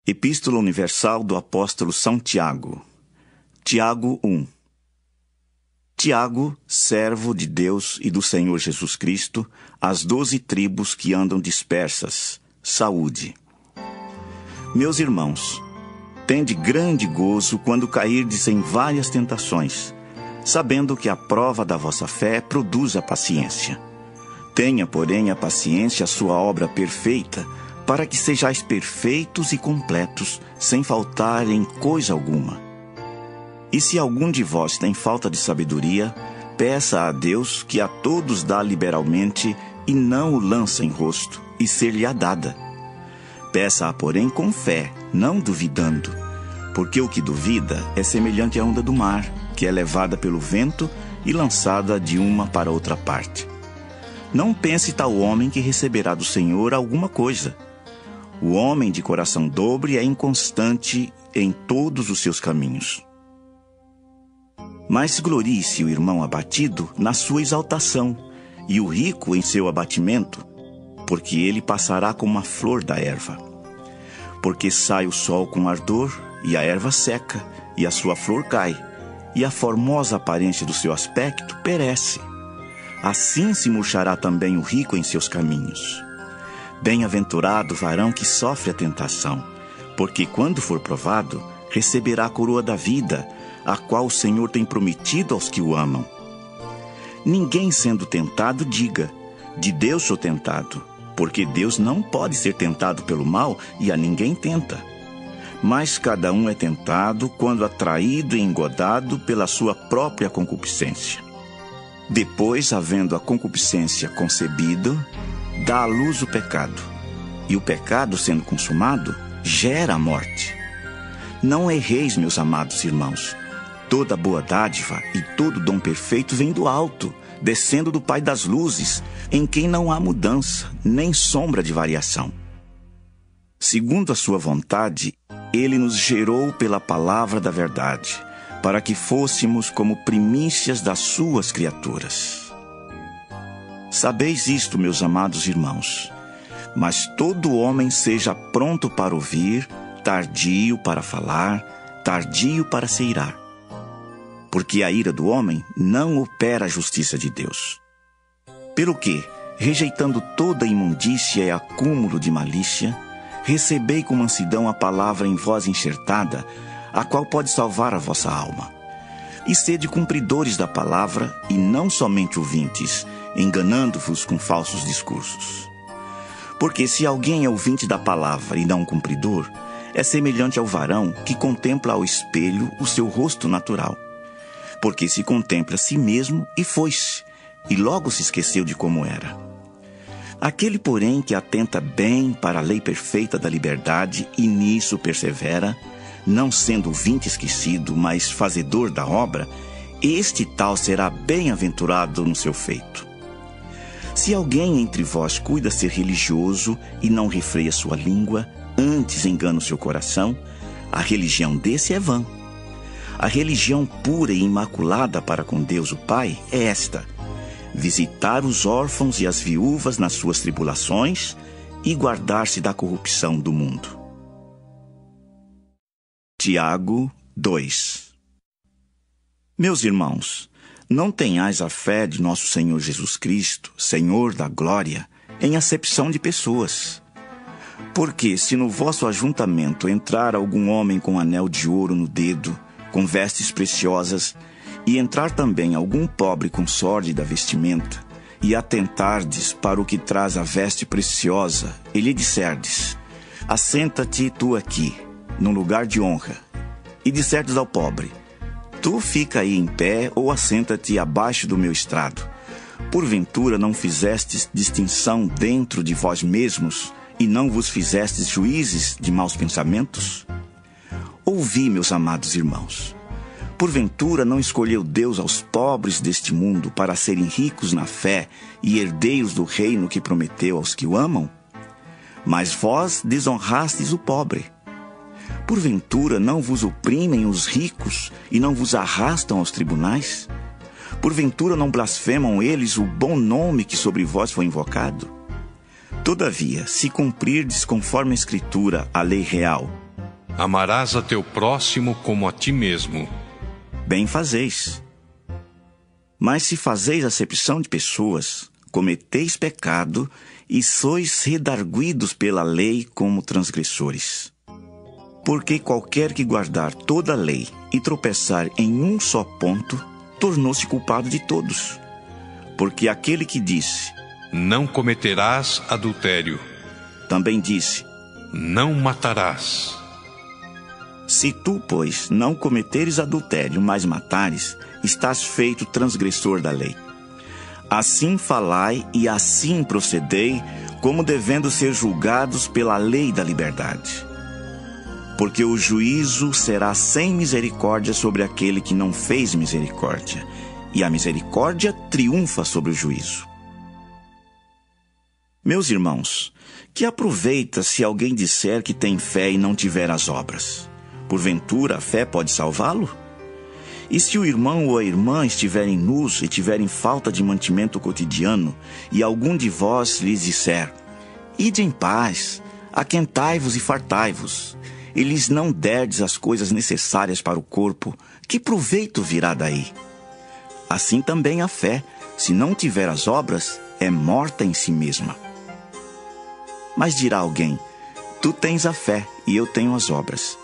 Epístola Universal do Apóstolo São Tiago. Tiago 1. Tiago, servo de Deus e do Senhor Jesus Cristo, às 12 tribos que andam dispersas, saúde. Meus irmãos, tende grande gozo quando cairdes em várias tentações, sabendo que a prova da vossa fé produz a paciência. Tenha, porém, a paciência a sua obra perfeita, para que sejais perfeitos e completos, sem faltar em coisa alguma. E se algum de vós tem falta de sabedoria, peça a Deus, que a todos dá liberalmente, e não o lança em rosto, e ser-lhe-á dada. Peça-a, porém, com fé, não duvidando, porque o que duvida é semelhante à onda do mar, que é levada pelo vento e lançada de uma para outra parte. Não pense tal homem que receberá do Senhor alguma coisa. O homem de coração dobre é inconstante em todos os seus caminhos. Mas glorie-se o irmão abatido na sua exaltação, e o rico em seu abatimento, porque ele passará como a flor da erva. Porque sai o sol com ardor, e a erva seca, e a sua flor cai, e a formosa aparência do seu aspecto perece. Assim se murchará também o rico em seus caminhos. Bem-aventurado o varão que sofre a tentação, porque quando for provado, receberá a coroa da vida, a qual o Senhor tem prometido aos que o amam. Ninguém sendo tentado diga, de Deus sou tentado, porque Deus não pode ser tentado pelo mal e a ninguém tenta. Mas cada um é tentado quando atraído e engodado pela sua própria concupiscência. Depois, havendo a concupiscência concebido, dá à luz o pecado, e o pecado, sendo consumado, gera a morte. Não erreis, meus amados irmãos. Toda boa dádiva e todo dom perfeito vem do alto, descendo do Pai das luzes, em quem não há mudança, nem sombra de variação. Segundo a sua vontade, ele nos gerou pela palavra da verdade, para que fôssemos como primícias das suas criaturas. Sabeis isto, meus amados irmãos, mas todo homem seja pronto para ouvir, tardio para falar, tardio para se irar. Porque a ira do homem não opera a justiça de Deus. Pelo que, rejeitando toda imundícia e acúmulo de malícia, recebei com mansidão a palavra em vós enxertada, a qual pode salvar a vossa alma. E sede cumpridores da palavra, e não somente ouvintes, enganando-vos com falsos discursos. Porque se alguém é ouvinte da palavra e não cumpridor, é semelhante ao varão que contempla ao espelho o seu rosto natural. Porque se contempla a si mesmo e foi-se, e logo se esqueceu de como era. Aquele, porém, que atenta bem para a lei perfeita da liberdade e nisso persevera, não sendo ouvinte esquecido, mas fazedor da obra, este tal será bem-aventurado no seu feito. Se alguém entre vós cuida ser religioso e não refreia sua língua, antes engana o seu coração, a religião desse é vã. A religião pura e imaculada para com Deus o Pai é esta: visitar os órfãos e as viúvas nas suas tribulações e guardar-se da corrupção do mundo. Tiago 2. Meus irmãos, não tenhais a fé de nosso Senhor Jesus Cristo, Senhor da glória, em acepção de pessoas. Porque se no vosso ajuntamento entrar algum homem com anel de ouro no dedo, com vestes preciosas, e entrar também algum pobre com sórdida vestimenta, e atentardes para o que traz a veste preciosa, e lhe disserdes, assenta-te tu aqui, num lugar de honra, e disserdes ao pobre, tu fica aí em pé ou assenta-te abaixo do meu estrado. Porventura não fizestes distinção dentro de vós mesmos e não vos fizestes juízes de maus pensamentos? Ouvi, meus amados irmãos. Porventura não escolheu Deus aos pobres deste mundo para serem ricos na fé e herdeiros do reino que prometeu aos que o amam? Mas vós desonrastes o pobre. Porventura não vos oprimem os ricos e não vos arrastam aos tribunais? Porventura não blasfemam eles o bom nome que sobre vós foi invocado? Todavia, se cumprirdes conforme a Escritura a lei real, Amarás a teu próximo como a ti mesmo. Bem fazeis. Mas se fazeis acepção de pessoas, cometeis pecado e sois redarguidos pela lei como transgressores. Porque qualquer que guardar toda a lei e tropeçar em um só ponto, tornou-se culpado de todos. Porque aquele que disse: Não cometerás adultério. Também disse: Não matarás. Se tu, pois, não cometeres adultério, mas matares, estás feito transgressor da lei. Assim falai e assim procedei, como devendo ser julgados pela lei da liberdade. Porque o juízo será sem misericórdia sobre aquele que não fez misericórdia, e a misericórdia triunfa sobre o juízo. Meus irmãos, que aproveita se alguém disser que tem fé e não tiver as obras? Porventura, a fé pode salvá-lo? E se o irmão ou a irmã estiverem nus e tiverem falta de mantimento cotidiano, e algum de vós lhes disser: Ide em paz, aquentai-vos e fartai-vos, e lhes não derdes as coisas necessárias para o corpo, que proveito virá daí? Assim também a fé, se não tiver as obras, é morta em si mesma. Mas dirá alguém: Tu tens a fé e eu tenho as obras.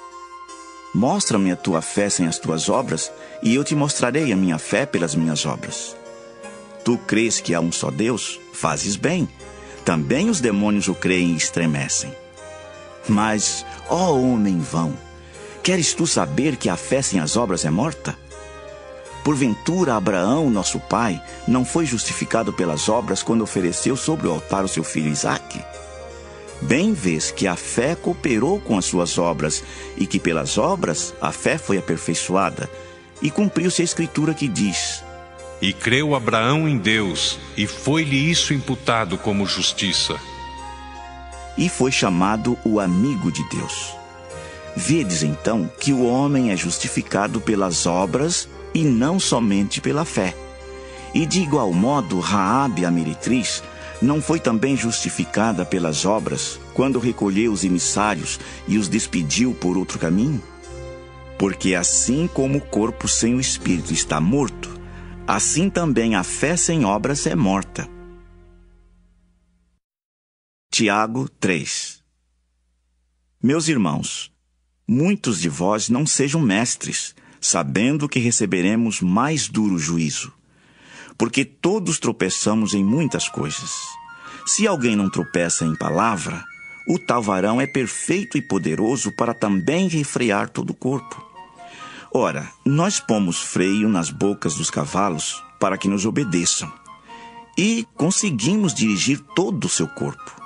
Mostra-me a tua fé sem as tuas obras, e eu te mostrarei a minha fé pelas minhas obras. Tu crês que há um só Deus? Fazes bem. Também os demônios o creem e estremecem. Mas, ó homem vão, queres tu saber que a fé sem as obras é morta? Porventura, Abraão, nosso pai, não foi justificado pelas obras quando ofereceu sobre o altar o seu filho Isaque? Bem vês que a fé cooperou com as suas obras, e que pelas obras a fé foi aperfeiçoada, e cumpriu-se a escritura que diz: E creu Abraão em Deus, e foi-lhe isso imputado como justiça. E foi chamado o amigo de Deus. Vedes então que o homem é justificado pelas obras e não somente pela fé. E de igual modo, Raabe, a meretriz, não foi também justificada pelas obras, quando recolheu os emissários e os despediu por outro caminho? Porque assim como o corpo sem o espírito está morto, assim também a fé sem obras é morta. Tiago 3. Meus irmãos, muitos de vós não sejam mestres, sabendo que receberemos mais duro juízo. Porque todos tropeçamos em muitas coisas. Se alguém não tropeça em palavra, o tal varão é perfeito e poderoso para também refrear todo o corpo. Ora, nós pomos freio nas bocas dos cavalos para que nos obedeçam, e conseguimos dirigir todo o seu corpo.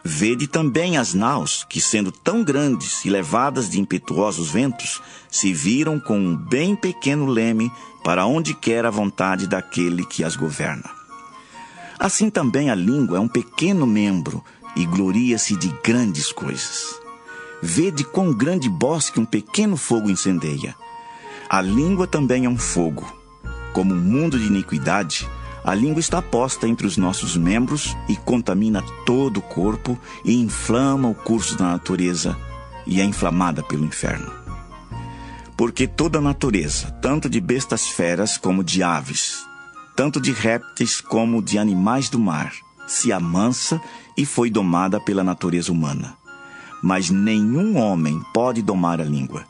Vede também as naus, que sendo tão grandes e levadas de impetuosos ventos, se viram com um bem pequeno leme para onde quer a vontade daquele que as governa. Assim também a língua é um pequeno membro e gloria-se de grandes coisas. Vede quão grande bosque um pequeno fogo incendeia. A língua também é um fogo. Como um mundo de iniquidade, a língua está posta entre os nossos membros e contamina todo o corpo e inflama o curso da natureza e é inflamada pelo inferno. Porque toda a natureza, tanto de bestas feras como de aves, tanto de répteis como de animais do mar, se amansa e foi domada pela natureza humana. Mas nenhum homem pode domar a língua.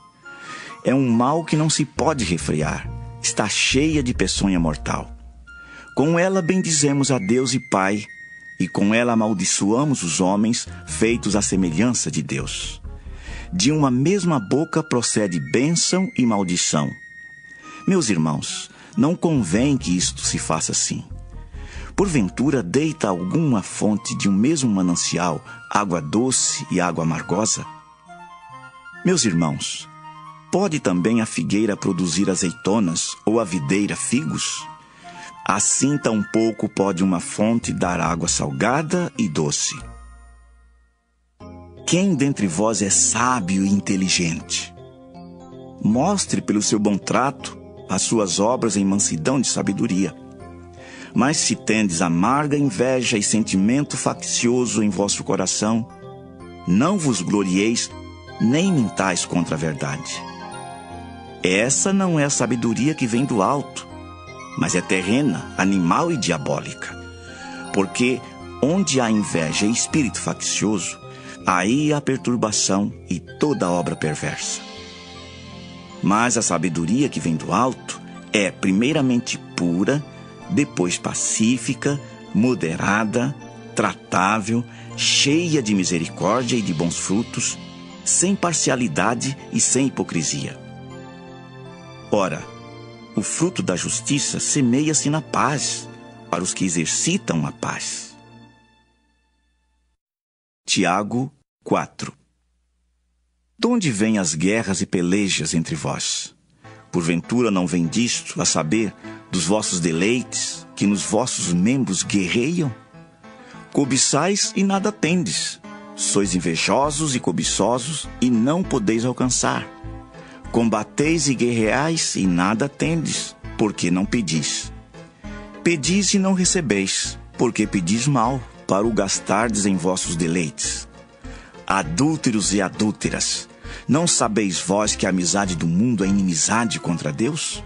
É um mal que não se pode refrear, está cheia de peçonha mortal. Com ela bendizemos a Deus e Pai, e com ela amaldiçoamos os homens feitos à semelhança de Deus. De uma mesma boca procede bênção e maldição. Meus irmãos, não convém que isto se faça assim. Porventura deita alguma fonte de um mesmo manancial água doce e água amargosa? Meus irmãos, pode também a figueira produzir azeitonas ou a videira figos? Assim tampouco pode uma fonte dar água salgada e doce. Quem dentre vós é sábio e inteligente? Mostre pelo seu bom trato as suas obras em mansidão de sabedoria. Mas se tendes amarga inveja e sentimento faccioso em vosso coração, não vos glorieis, nem mintais contra a verdade. Essa não é a sabedoria que vem do alto, mas é terrena, animal e diabólica. Porque onde há inveja e espírito faccioso, aí há perturbação e toda obra perversa. Mas a sabedoria que vem do alto é primeiramente pura, depois pacífica, moderada, tratável, cheia de misericórdia e de bons frutos, sem parcialidade e sem hipocrisia. Ora, o fruto da justiça semeia-se na paz, para os que exercitam a paz. Tiago 4. De onde vêm as guerras e pelejas entre vós? Porventura não vem disto, a saber, dos vossos deleites, que nos vossos membros guerreiam? Cobiçais e nada tendes. Sois invejosos e cobiçosos e não podeis alcançar. Combateis e guerreais e nada tendes, porque não pedis. Pedis e não recebeis, porque pedis mal, para o gastardes em vossos deleites. Adúlteros e adúlteras, não sabeis vós que a amizade do mundo é inimizade contra Deus?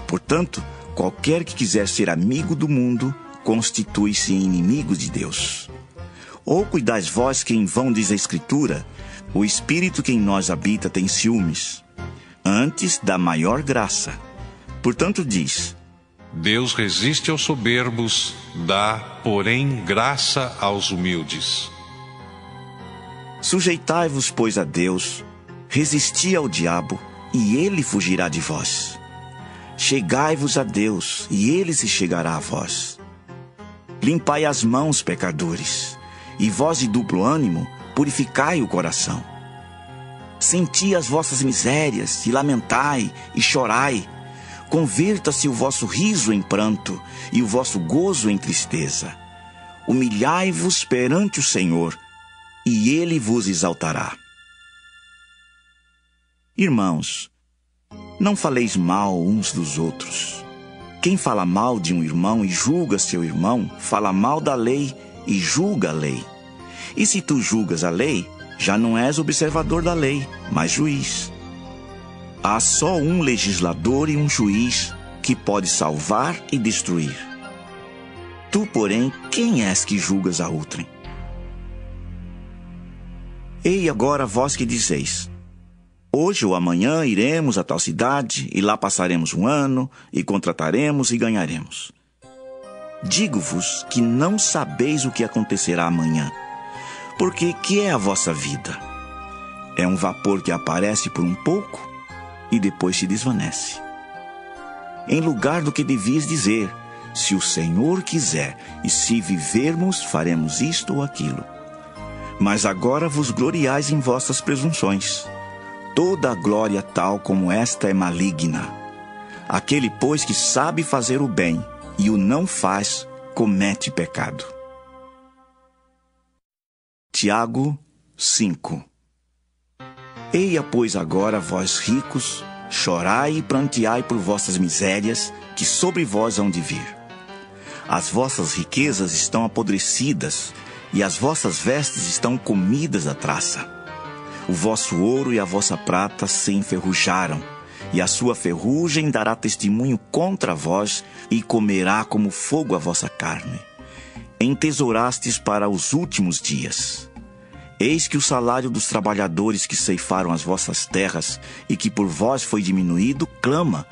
Portanto, qualquer que quiser ser amigo do mundo, constitui-se inimigo de Deus. Ou cuidais vós que em vão diz a Escritura, o Espírito que em nós habita tem ciúmes. Antes dá maior graça. Portanto diz: Deus resiste aos soberbos, dá, porém, graça aos humildes. Sujeitai-vos, pois, a Deus, resisti ao diabo, e ele fugirá de vós. Chegai-vos a Deus, e ele se chegará a vós. Limpai as mãos, pecadores, e vós de duplo ânimo, purificai o coração. Senti as vossas misérias, e lamentai, e chorai. Converta-se o vosso riso em pranto, e o vosso gozo em tristeza. Humilhai-vos perante o Senhor, e ele vos exaltará. Irmãos, não faleis mal uns dos outros. Quem fala mal de um irmão e julga seu irmão, fala mal da lei e julga a lei. E se tu julgas a lei, já não és observador da lei, mas juiz. Há só um legislador e um juiz que pode salvar e destruir. Tu, porém, quem és que julgas a outrem? Ei agora vós que dizeis: hoje ou amanhã iremos a tal cidade, e lá passaremos um ano, e contrataremos e ganharemos. Digo-vos que não sabeis o que acontecerá amanhã, porque que é a vossa vida? É um vapor que aparece por um pouco e depois se desvanece. Em lugar do que devias dizer: se o Senhor quiser, e se vivermos, faremos isto ou aquilo. Mas agora vos gloriais em vossas presunções. Toda a glória tal como esta é maligna. Aquele, pois, que sabe fazer o bem e o não faz, comete pecado. Tiago 5. Eia, pois, agora, vós ricos, chorai e pranteai por vossas misérias, que sobre vós hão de vir. As vossas riquezas estão apodrecidas, e as vossas vestes estão comidas da traça. O vosso ouro e a vossa prata se enferrujaram, e a sua ferrugem dará testemunho contra vós, e comerá como fogo a vossa carne. Entesourastes para os últimos dias. Eis que o salário dos trabalhadores que ceifaram as vossas terras, e que por vós foi diminuído, clama,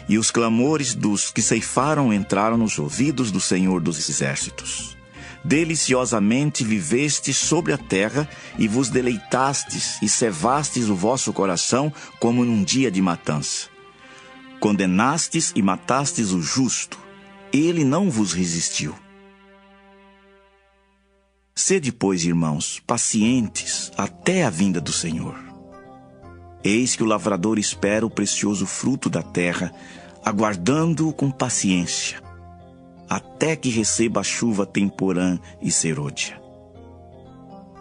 e os clamores dos que ceifaram entraram nos ouvidos do Senhor dos Exércitos. Deliciosamente vivestes sobre a terra, e vos deleitastes, e cevastes o vosso coração como num dia de matança. Condenastes e matastes o justo, ele não vos resistiu. Sede, pois, irmãos, pacientes até a vinda do Senhor. Eis que o lavrador espera o precioso fruto da terra, aguardando-o com paciência, até que receba a chuva temporã e serôdia.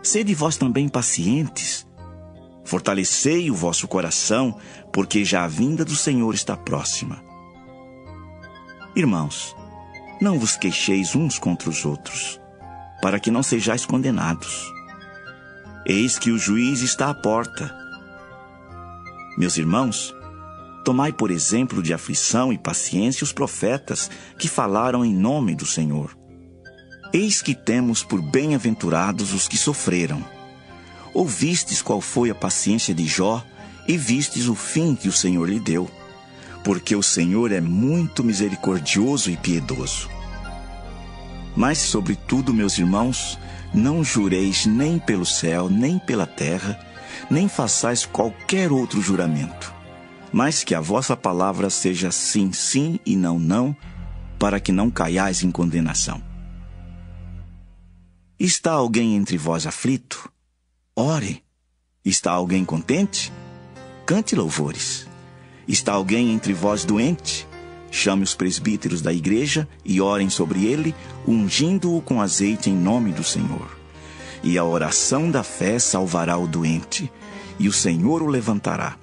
Sede vós também pacientes, fortalecei o vosso coração, porque já a vinda do Senhor está próxima. Irmãos, não vos queixeis uns contra os outros, para que não sejais condenados. Eis que o juiz está à porta. Meus irmãos, tomai por exemplo de aflição e paciência os profetas que falaram em nome do Senhor. Eis que temos por bem-aventurados os que sofreram. Ouvistes qual foi a paciência de Jó e vistes o fim que o Senhor lhe deu, porque o Senhor é muito misericordioso e piedoso. Mas, sobretudo, meus irmãos, não jureis nem pelo céu, nem pela terra, nem façais qualquer outro juramento, mas que a vossa palavra seja sim, sim e não, não, para que não caiais em condenação. Está alguém entre vós aflito? Ore. Está alguém contente? Cante louvores. Está alguém entre vós doente? Chame os presbíteros da igreja e orem sobre ele, ungindo-o com azeite em nome do Senhor. E a oração da fé salvará o doente, e o Senhor o levantará.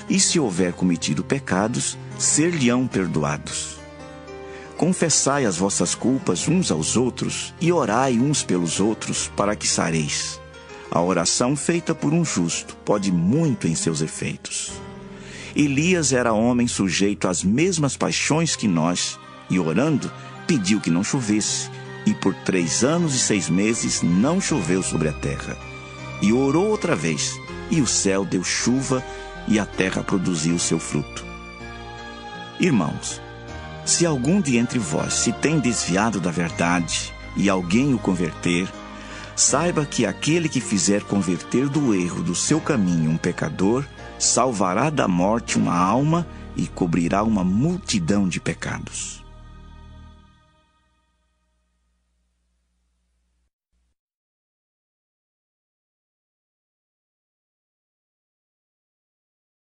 E se houver cometido pecados, ser-lhe-ão perdoados. Confessai as vossas culpas uns aos outros e orai uns pelos outros para que sareis. A oração feita por um justo pode muito em seus efeitos. Elias era homem sujeito às mesmas paixões que nós, e orando, pediu que não chovesse, e por 3 anos e 6 meses não choveu sobre a terra. E orou outra vez, e o céu deu chuva, e a terra produziu seu fruto. Irmãos, se algum de entre vós se tem desviado da verdade, e alguém o converter, saiba que aquele que fizer converter do erro do seu caminho um pecador, salvará da morte uma alma e cobrirá uma multidão de pecados.